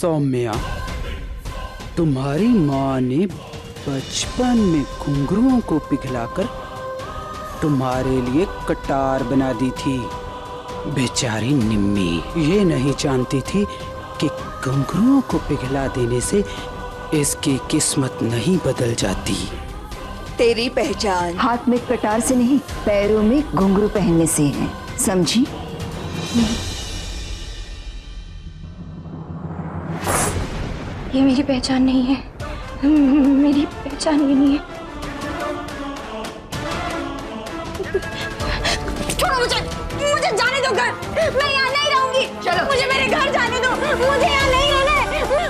सौम्या, तुम्हारी माँ ने बचपन में घुंघरुओं को पिघलाकर तुम्हारे लिए कटार बना दी थी। बेचारी निम्मी ये नहीं जानती थी कि घुंघरुओं को पिघला देने से इसकी किस्मत नहीं बदल जाती। तेरी पहचान हाथ में कटार से नहीं, पैरों में घुंघरू पहनने से है, समझी? ये मेरी पहचान नहीं है, मेरी पहचान ये नहीं है। छोड़ो मुझे, मुझे जाने दो घर, मैं यहाँ नहीं रहूंगी। चलो मुझे मेरे घर जाने दो, मुझे यहाँ नहीं रहना है,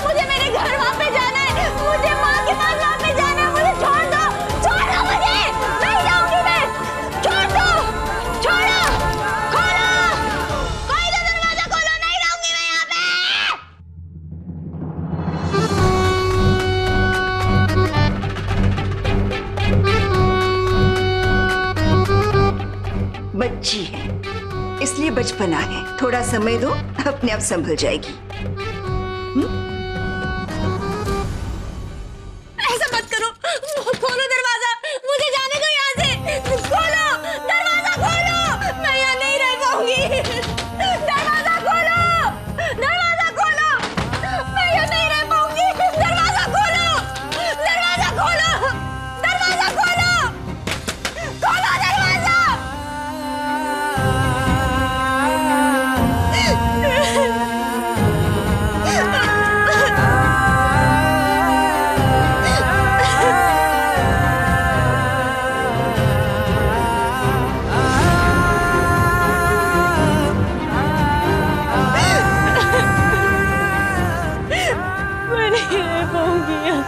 मुझे मेरे घर वापस जाना है, मुझे माँ के पास वापस जाना है, मुझे छोड़ दो मुझे, नहीं जाऊंगी मैं, छोड़ दो, छोड़ो, खोलो, कोई तो दरवाजा खोलो, नहीं रहूंगी मैं यहाँ पे। बच्ची है इसलिए बचपना है, थोड़ा समय दो, अपने आप संभल जाएगी। ऐसा मत करो, खोलो दरवाजा, मुझे जाने दो यहाँ से, खोलो दरवाजा, खोलो, मैं यहाँ नहीं रह पाऊंगी, दरवाजा खोलो, दरवाजा खोलो, मैं यहाँ नहीं रह पाऊंगी, दरवाजा खोलो, दरवाजा खोलो, दरवाजा खोलो, खोलो दरवाजा। मैं नहीं रह पाऊंगी यहाँ।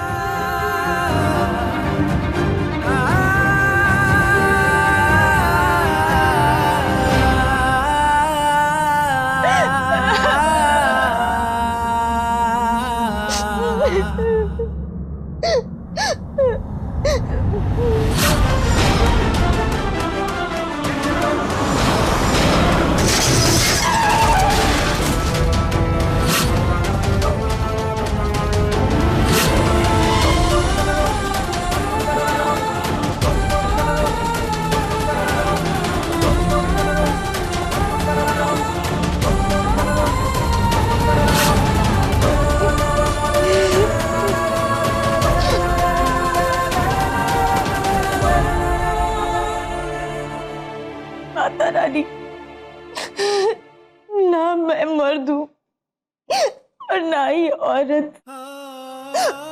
माता रानी, ना मैं मर्द हूँ और ना ही औरत,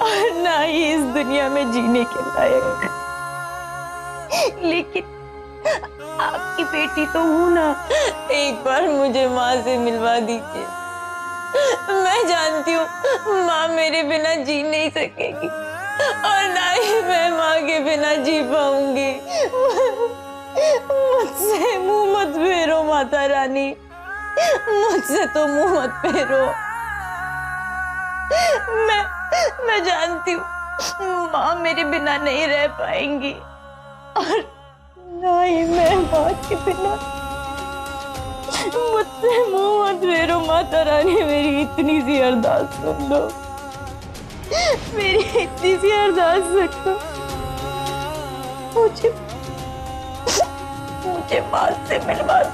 और ना ही इस दुनिया में जीने के लायक, लेकिन आपकी बेटी तो हूँ ना। एक बार मुझे माँ से मिलवा दीजिए। मैं जानती हूँ माँ मेरे बिना जी नहीं सकेगी और ना ही मैं माँ के बिना जी पाऊंगी। मुझसे मुंह मत फेरो माता रानी, मुझसे तो मुंह मत फेरो। मैं जानती हूँ माँ मेरे बिना नहीं रह पाएंगी और ना ही मैं माँ के बिना। मुझसे मुंह मत फेरो माता रानी, मेरी इतनी सी अरदास सुन लो, मेरी इतनी सी अरदास सुन लो। मुझे माँ से मिलवा दो,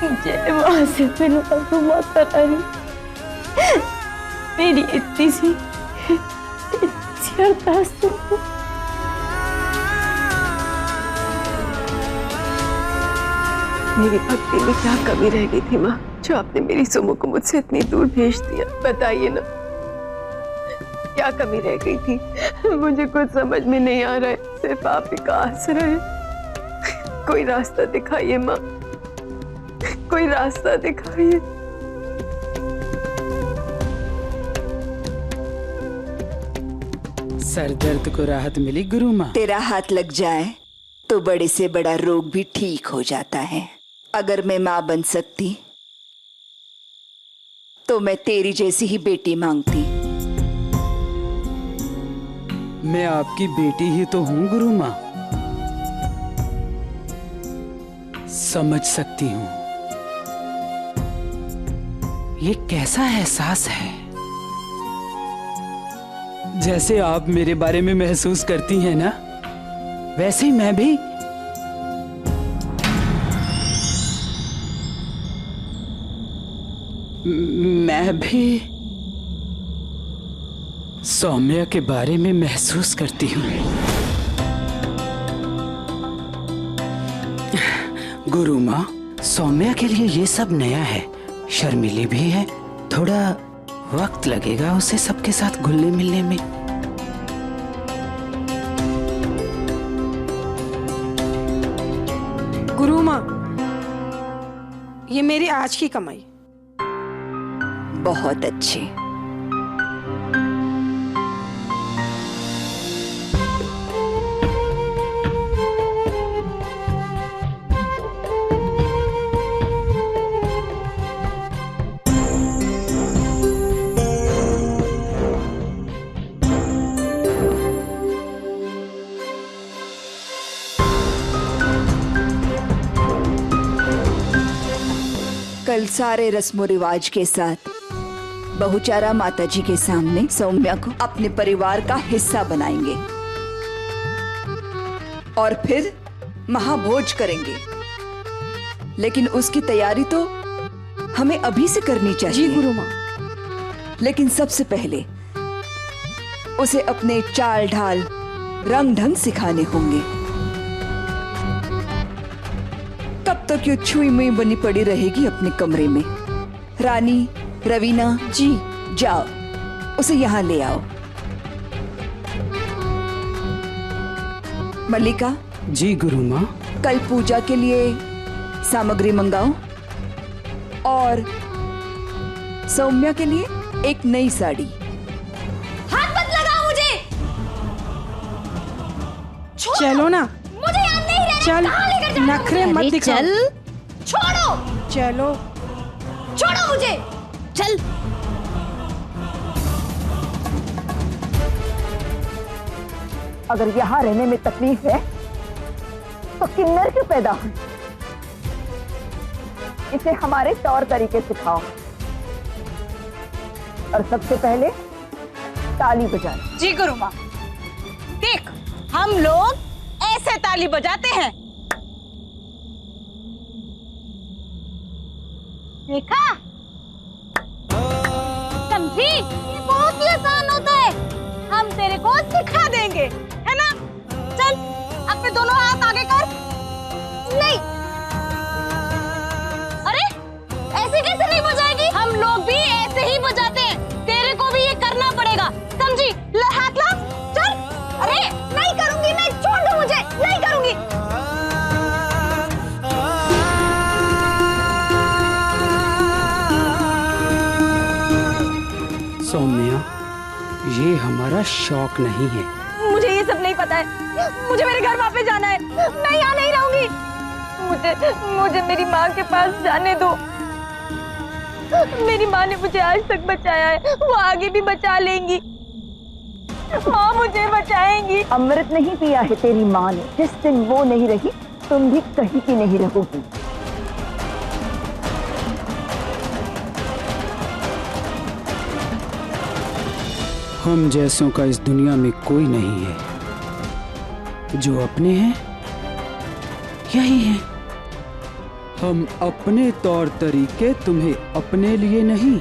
मुझे माँ से मिलवा दो माता रानी, मेरी इतनी सी अरदास सुन लो। मेरी भक्ति में क्या कमी रह गई थी माँ, जो आपने मेरी सुमो को मुझसे इतनी दूर भेज दिया? बताइए ना, क्या कमी रह गई थी? मुझे कुछ समझ में नहीं आ रहा है, सिर्फ आप ही का आसरा है। कोई रास्ता दिखाइए माँ, कोई रास्ता दिखाइए। सर दर्द को राहत मिली गुरु माँ? तेरा हाथ लग जाए तो बड़े से बड़ा रोग भी ठीक हो जाता है। अगर मैं माँ बन सकती तो मैं तेरी जैसी ही बेटी मांगती। मैं आपकी बेटी ही तो हूँ गुरु माँ, समझ सकती हूँ। ये कैसा एहसास है? जैसे आप मेरे बारे में महसूस करती हैं ना, वैसे ही मैं भी। मैं भी सौम्या के बारे में महसूस करती हूँ। गुरु माँ, सौम्या के लिए ये सब नया है, शर्मीली भी है, थोड़ा वक्त लगेगा उसे सबके साथ घुलने मिलने में। गुरु माँ, ये मेरी आज की कमाई। बहुत अच्छे। कल सारे रस्मों रिवाज के साथ बहुचारा माताजी के सामने सौम्या को अपने परिवार का हिस्सा बनाएंगे और फिर महाभोज करेंगे। लेकिन उसकी तैयारी तो हमें अभी से करनी चाहिए। जी गुरु माँ। लेकिन सबसे पहले उसे अपने चाल ढाल रंग ढंग सिखाने होंगे। तब तक ये छुई मुई बनी पड़ी रहेगी अपने कमरे में। रानी, रवीना जी, जाओ उसे यहाँ ले आओ। मल्लिका जी गुरु माँ। कल पूजा के लिए सामग्री मंगाओ और सौम्या के लिए एक नई साड़ी। हाथ मत लगाओ मुझे। चलो ना, मुझे याद नहीं रहना। चल, कहाँ लेकर जा रहे हो नखरे मुझे? मत अरे दिखाओ। चल, छोड़ो, चलो। छोड़ो मुझे, चल। अगर यहाँ रहने में तकलीफ है तो किन्नर क्यों पैदा हुई? इसे हमारे तौर तरीके सिखाओ और सबसे पहले ताली बजाओ। जी गुरु माँ। देख, हम लोग ऐसे ताली बजाते हैं। देखा? समझी? ये बहुत ही आसान होता है। हम तेरे को सिखा देंगे, है ना? चल, अपने दोनों हाथ आगे कर। नहीं। अरे, ऐसे कैसे नहीं बजाएगी? हम लोग भी ऐसे ही बजाते हैं। तेरे को भी ये करना पड़ेगा, समझी? हाथ ला, चल। अरे, नहीं करूंगी मैं, छोड़ दो मुझे, नहीं करूंगी। सौम्या, ये हमारा शौक नहीं है। मुझे ये सब नहीं पता है। मुझे मेरे घर वापस जाना है। मैं यहाँ नहीं रहूंगी। मुझे मेरी माँ के पास जाने दो। मेरी माँ ने मुझे आज तक बचाया है, वो आगे भी बचा लेंगी। माँ मुझे बचाएंगी। अमृत नहीं पिया है तेरी माँ ने। जिस दिन वो नहीं रही तुम भी कहीं की नहीं रहोगी। हम जैसों का इस दुनिया में कोई नहीं है। जो अपने हैं यही हैं। हम अपने तौर तरीके तुम्हें अपने लिए नहीं,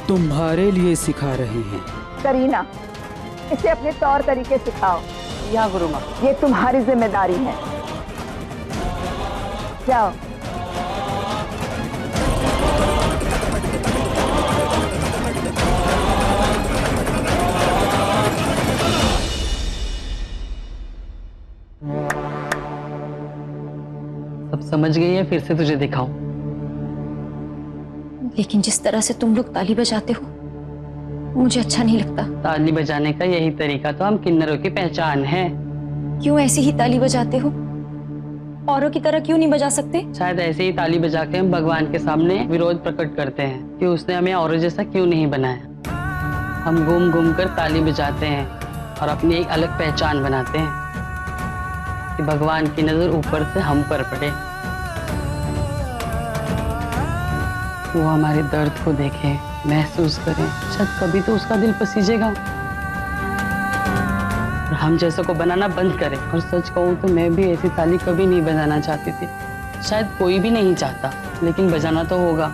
तुम्हारे लिए सिखा रहे हैं। करीना, इसे अपने तौर तरीके सिखाओ। या गुरु माँ। ये तुम्हारी जिम्मेदारी है। जाओ। सब समझ गई है, फिर से तुझे दिखाऊं? लेकिन जिस तरह से तुम लोग ताली बजाते हो मुझे अच्छा नहीं लगता। ताली बजाने का यही तरीका तो हम किन्नरों की पहचान है। क्यों ऐसी ही ताली बजाते हो? औरों की तरह क्यों नहीं बजा सकते? शायद ऐसे ही ताली बजा के हम भगवान के सामने विरोध प्रकट करते हैं कि उसने हमें औरों जैसा क्यों नहीं बनाया। हम घूम घूम कर ताली बजाते हैं और अपनी एक अलग पहचान बनाते हैं कि भगवान की नजर ऊपर से हम पर पड़े। वो हमारे दर्द को देखे, महसूस करें, शायद कभी तो उसका दिल पसीजेगा और हम जैसों को बनाना बंद करें। और सच कहूँ तो मैं भी ऐसी ताली कभी नहीं बजाना चाहती थी, शायद कोई भी नहीं चाहता, लेकिन बजाना तो होगा।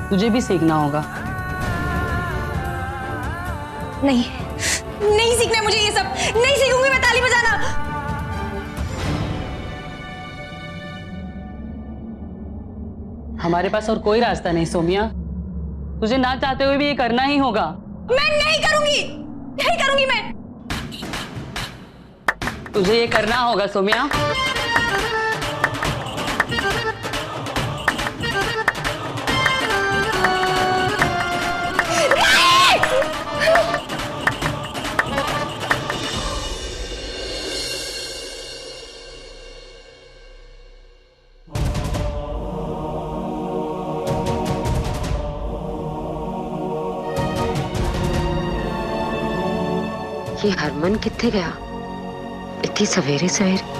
तुझे भी सीखना होगा। नहीं, नहीं सीखना मुझे ये सब, नहीं सीखूंगी मैं ताली बजाना। हमारे पास और कोई रास्ता नहीं सोमिया, तुझे ना चाहते हुए भी ये करना ही होगा। मैं नहीं करूंगी, नहीं करूंगी मैं। तुझे ये करना होगा सोमिया। ये हरमन कित्थे गया इतनी सवेरे सवेरे?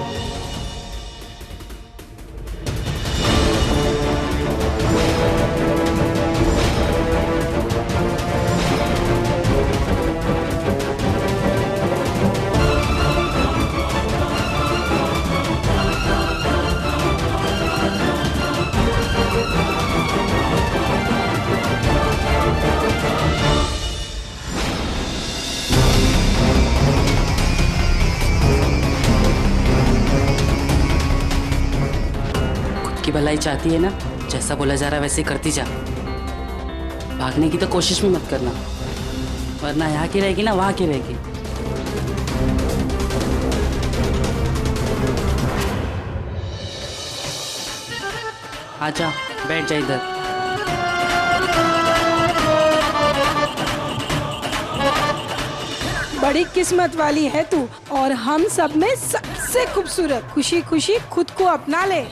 की भलाई चाहती है ना, जैसा बोला जा रहा है वैसे करती जा। भागने की तो कोशिश भी मत करना, वरना यहाँ की रहेगी ना वहां की रहेगी। आजा बैठ जा इधर। बड़ी किस्मत वाली है तू, और हम सब में सबसे खूबसूरत। खुशी खुशी खुद को अपना ले।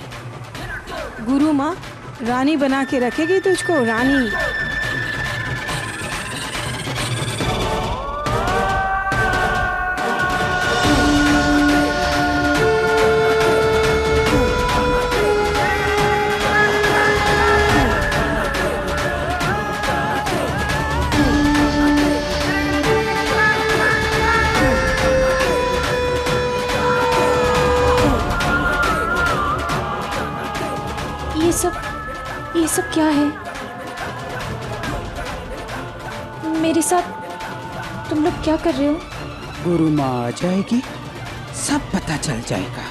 गुरु माँ रानी बना के रखेगी तुझको, रानी। ये सब क्या है? मेरे साथ तुम लोग क्या कर रहे हो? गुरु माँ आ जाएगी, सब पता चल जाएगा।